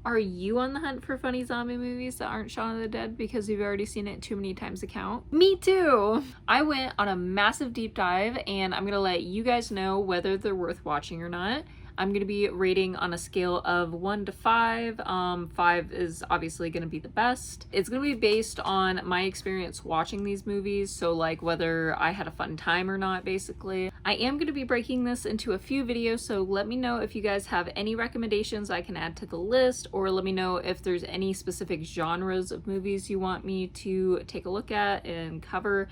Are you on the hunt for funny zombie movies that aren't Shaun of the Dead because you've already seen it too many times to count? Me too! I went on a massive deep dive and I'm gonna let you guys know whether they're worth watching or not. I'm going to be rating on a scale of 1 to 5. 5 is obviously going to be the best. It's going to be based on my experience watching these movies, so like whether I had a fun time or not, basically. I am going to be breaking this into a few videos, so let me know if you guys have any recommendations I can add to the list, or let me know if there's any specific genres of movies you want me to take a look at and cover.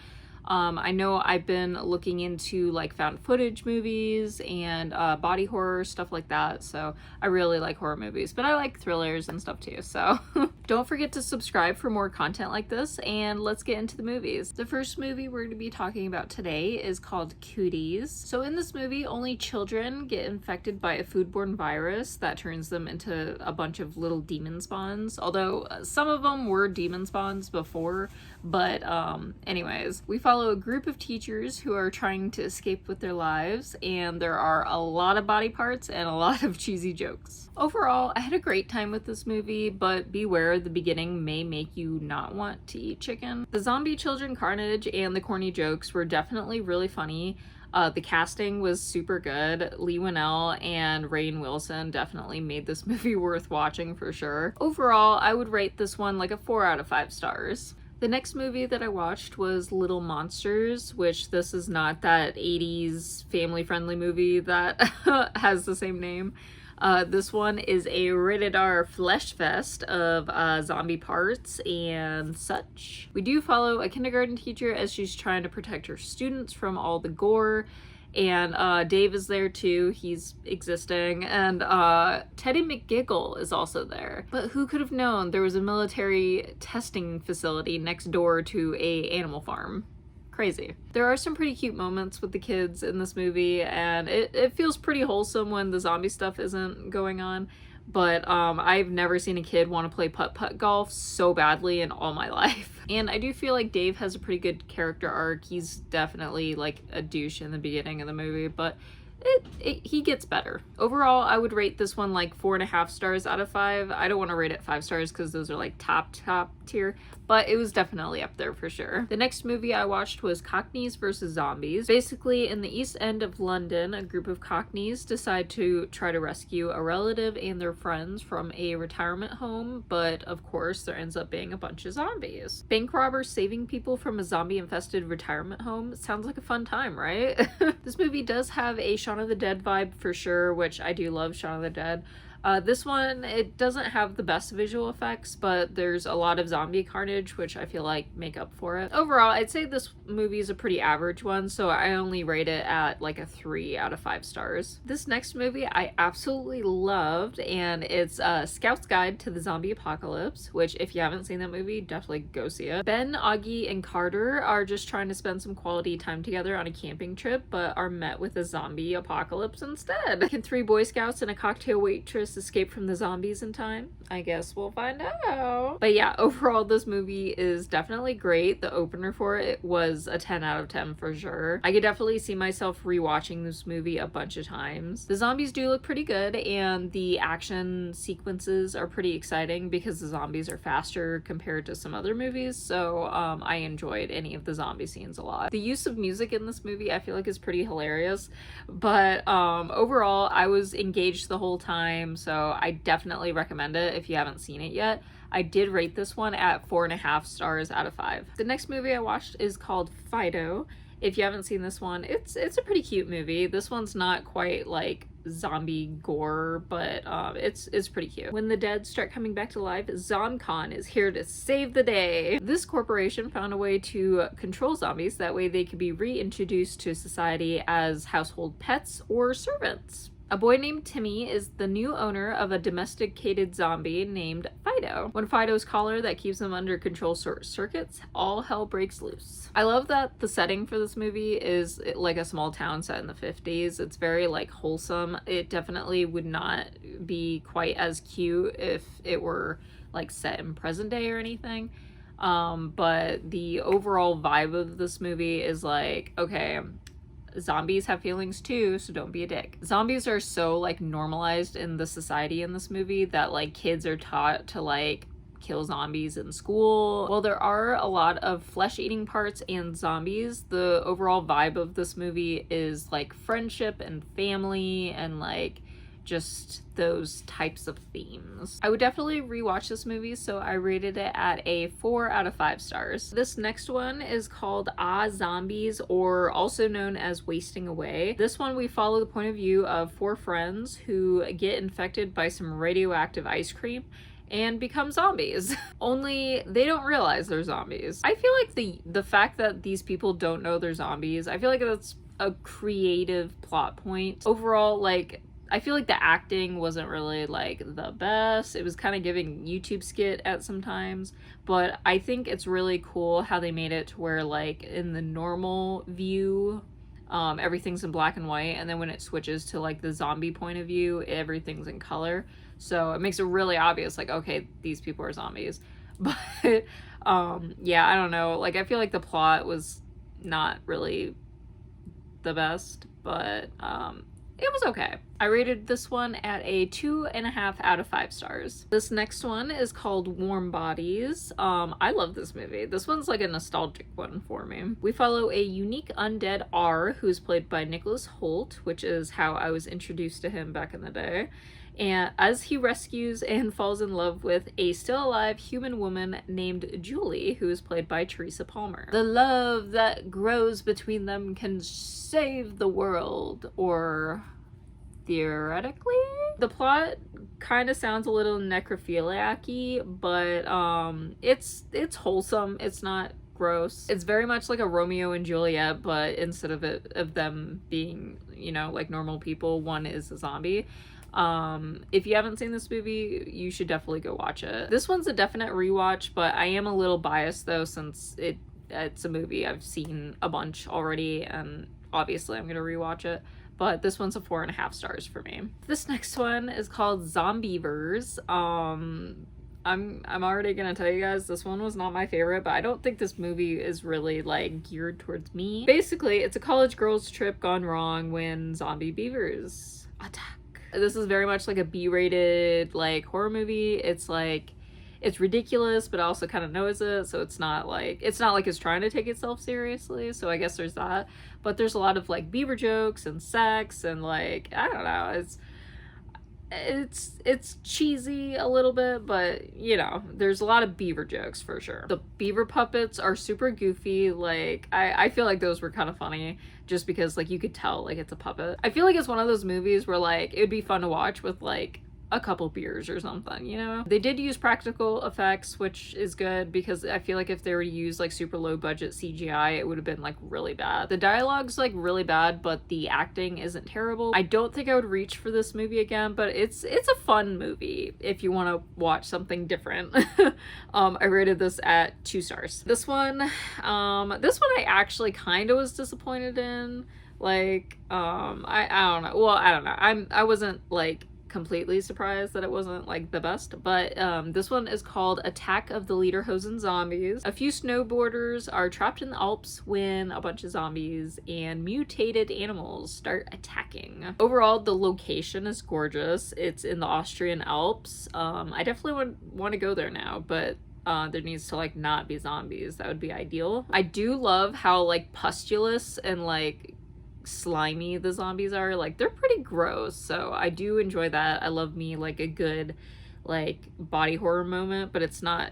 I know I've been looking into like found footage movies and body horror, stuff like that, so I really like horror movies, but I like thrillers and stuff too, so don't forget to subscribe for more content like this, and let's get into the movies. The first movie we're going to be talking about today is called Cooties. So in this movie, only children get infected by a foodborne virus that turns them into a bunch of little demon spawns, although some of them were demon spawns before, but anyways, we follow a group of teachers who are trying to escape with their lives, and there are a lot of body parts and a lot of cheesy jokes. Overall, I had a great time with this movie, but beware, the beginning may make you not want to eat chicken. The zombie children carnage and the corny jokes were definitely really funny. The casting was super good. Leigh Whannell and Rainn Wilson definitely made this movie worth watching for sure. Overall, I would rate this one like a 4 out of 5 stars. The next movie that I watched was Little Monsters, which this is not that 80s family-friendly movie that has the same name. This one is a rated R flesh fest of zombie parts and such. We do follow a kindergarten teacher as she's trying to protect her students from all the gore. And Dave is there too, he's existing, and Teddy McGiggle is also there. But who could have known there was a military testing facility next door to a animal farm? Crazy. There are some pretty cute moments with the kids in this movie, and it feels pretty wholesome when the zombie stuff isn't going on. But I've never seen a kid want to play putt-putt golf so badly in all my life. And I do feel like Dave has a pretty good character arc. He's definitely like a douche in the beginning of the movie, but he gets better. Overall, I would rate this one like 4.5 stars out of 5. I don't want to rate it 5 stars because those are like top tier, but it was definitely up there for sure. The next movie I watched was Cockneys vs. Zombies. Basically, in the East End of London, a group of Cockneys decide to try to rescue a relative and their friends from a retirement home, but of course there ends up being a bunch of zombies. Bank robbers saving people from a zombie-infested retirement home sounds like a fun time, right? This movie does have a Shaun of the Dead vibe for sure, which I do love Shaun of the Dead. This one, it doesn't have the best visual effects, but there's a lot of zombie carnage, which I feel like make up for it. Overall, I'd say this movie is a pretty average one, so I only rate it at like a 3 out of 5 stars. This next movie I absolutely loved, and it's Scout's Guide to the Zombie Apocalypse, which if you haven't seen that movie, definitely go see it. Ben, Augie, and Carter are just trying to spend some quality time together on a camping trip, but are met with a zombie apocalypse instead. Can 3 Boy Scouts and a cocktail waitress escape from the zombies in time? I guess we'll find out. But yeah, overall this movie is definitely great. The opener for it was a 10 out of 10 for sure. I could definitely see myself rewatching this movie a bunch of times. The zombies do look pretty good, and the action sequences are pretty exciting because the zombies are faster compared to some other movies, so I enjoyed any of the zombie scenes a lot. The use of music in this movie I feel like is pretty hilarious, but overall I was engaged the whole time, so I definitely recommend it if you haven't seen it yet. I did rate this one at 4.5 stars out of 5. The next movie I watched is called Fido. If you haven't seen this one, it's a pretty cute movie. This one's not quite like zombie gore, but it's pretty cute. When the dead start coming back to life, ZomCon is here to save the day. This corporation found a way to control zombies, that way they could be reintroduced to society as household pets or servants. A boy named Timmy is the new owner of a domesticated zombie named Fido. When Fido's collar that keeps him under control circuits, all hell breaks loose. I love that the setting for this movie is like a small town set in the 50s. It's very like wholesome. It definitely would not be quite as cute if it were like set in present day or anything. But the overall vibe of this movie is like, okay, zombies have feelings too, so don't be a dick. Zombies are so like normalized in the society in this movie that like kids are taught to like kill zombies in school. While there are a lot of flesh-eating parts and zombies, the overall vibe of this movie is like friendship and family and like just those types of themes. I would definitely rewatch this movie, so I rated it at a 4 out of 5 stars. This next one is called Ah Zombies, or also known as Wasting Away. This one we follow the point of view of 4 friends who get infected by some radioactive ice cream and become zombies. Only they don't realize they're zombies. I feel like the fact that these people don't know they're zombies, I feel like that's a creative plot point. Overall, like, I feel like the acting wasn't really like the best. It was kind of giving YouTube skit at some times, but I think it's really cool how they made it to where like in the normal view, everything's in black and white, and then when it switches to like the zombie point of view, everything's in color. So it makes it really obvious, like, okay, these people are zombies. But yeah, I don't know. Like, I feel like the plot was not really the best, but it was okay. I rated this one at a 2.5 out of 5 stars. This next one is called Warm Bodies. I love this movie. This one's like a nostalgic one for me. We follow a unique undead R who's played by Nicholas Hoult, which is how I was introduced to him back in the day. And as he rescues and falls in love with a still alive human woman named Julie, who is played by Teresa Palmer. The love that grows between them can save the world, or theoretically? The plot kind of sounds a little necrophiliac-y, but it's wholesome. It's not gross. It's very much like a Romeo and Juliet, but instead of them being, you know, like normal people, one is a zombie. If you haven't seen this movie, you should definitely go watch it. This one's a definite rewatch, but I am a little biased though, since it's a movie I've seen a bunch already, and obviously I'm gonna rewatch it. But this one's a 4.5 stars for me. This next one is called Zombievers. I'm already gonna tell you guys, this one was not my favorite, but I don't think this movie is really like geared towards me. Basically, it's a college girls trip gone wrong when zombie beavers attack. This is very much like a B-rated like horror movie. It's like, it's ridiculous, but also kind of knows it, so it's not like it's trying to take itself seriously, so I guess there's that. But there's a lot of like beaver jokes and sex and like, I don't know, it's cheesy a little bit, but you know, there's a lot of beaver jokes for sure. The beaver puppets are super goofy. Like I feel like those were kind of funny just because like you could tell like it's a puppet. I feel like it's one of those movies where like it would be fun to watch with like a couple beers or something, you know? They did use practical effects, which is good because I feel like if they were to use like super low budget CGI, it would have been like really bad. The dialogue's like really bad, but the acting isn't terrible. I don't think I would reach for this movie again, but it's a fun movie if you want to watch something different. I rated this at 2 stars. This one I actually kind of was disappointed in. Like, I don't know. Well, I don't know. I wasn't like completely surprised that it wasn't like the best, but this one is called Attack of the Lederhosen Zombies. A few snowboarders are trapped in the Alps when a bunch of zombies and mutated animals start attacking. Overall, the location is gorgeous. It's in the Austrian Alps. I definitely want to go there now, but there needs to like not be zombies. That would be ideal. I do love how like pustulous and like slimy the zombies are. Like they're pretty gross, so I do enjoy that. I love me like a good like body horror moment, but it's not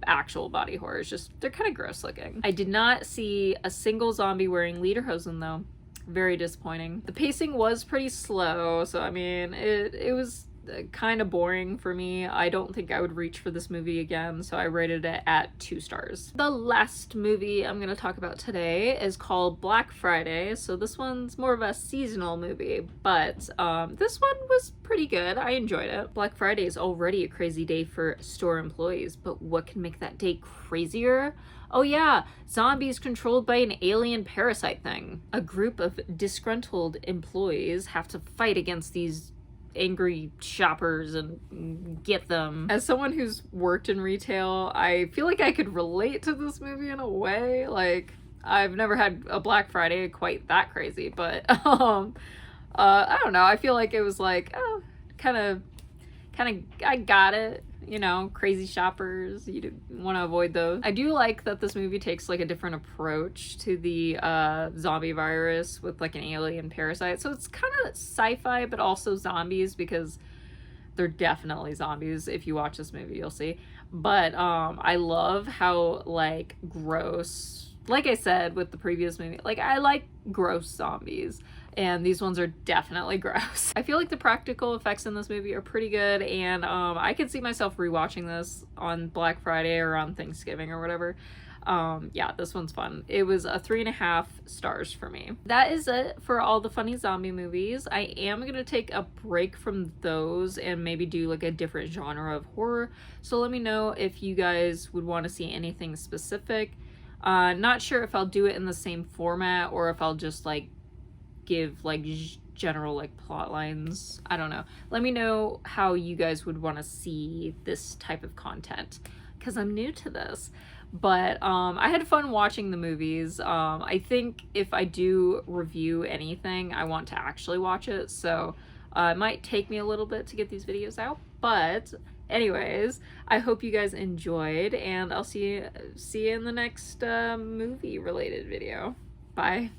actual body horror. It's just they're kind of gross looking. I did not see a single zombie wearing lederhosen though. Very disappointing. The pacing was pretty slow, so I mean it was kind of boring for me. I don't think I would reach for this movie again, so I rated it at 2 stars. The last movie I'm going to talk about today is called Black Friday, so this one's more of a seasonal movie, but this one was pretty good. I enjoyed it. Black Friday is already a crazy day for store employees, but what can make that day crazier? Oh yeah, zombies controlled by an alien parasite thing. A group of disgruntled employees have to fight against these angry shoppers and get them. As someone who's worked in retail, I feel like I could relate to this movie in a way. Like, I've never had a Black Friday quite that crazy, but I don't know. I feel like it was like, oh, kind of, I got it. You know, crazy shoppers, you want to avoid those. I do like that this movie takes like a different approach to the zombie virus with like an alien parasite. So it's kind of sci-fi, but also zombies, because they're definitely zombies. If you watch this movie, you'll see. But I love how like gross, like I said with the previous movie, like I like gross zombies, and these ones are definitely gross. I feel like the practical effects in this movie are pretty good, and I could see myself rewatching this on Black Friday or on Thanksgiving or whatever. Yeah, this one's fun. It was a 3.5 stars for me. That is it for all the funny zombie movies. I am gonna take a break from those and maybe do like a different genre of horror. So let me know if you guys would want to see anything specific. Not sure if I'll do it in the same format or if I'll just like give like general like plot lines. I don't know. Let me know how you guys would want to see this type of content, because I'm new to this. But I had fun watching the movies. I think if I do review anything, I want to actually watch it, so it might take me a little bit to get these videos out. But anyways, I hope you guys enjoyed, and I'll see you in the next movie related video. Bye.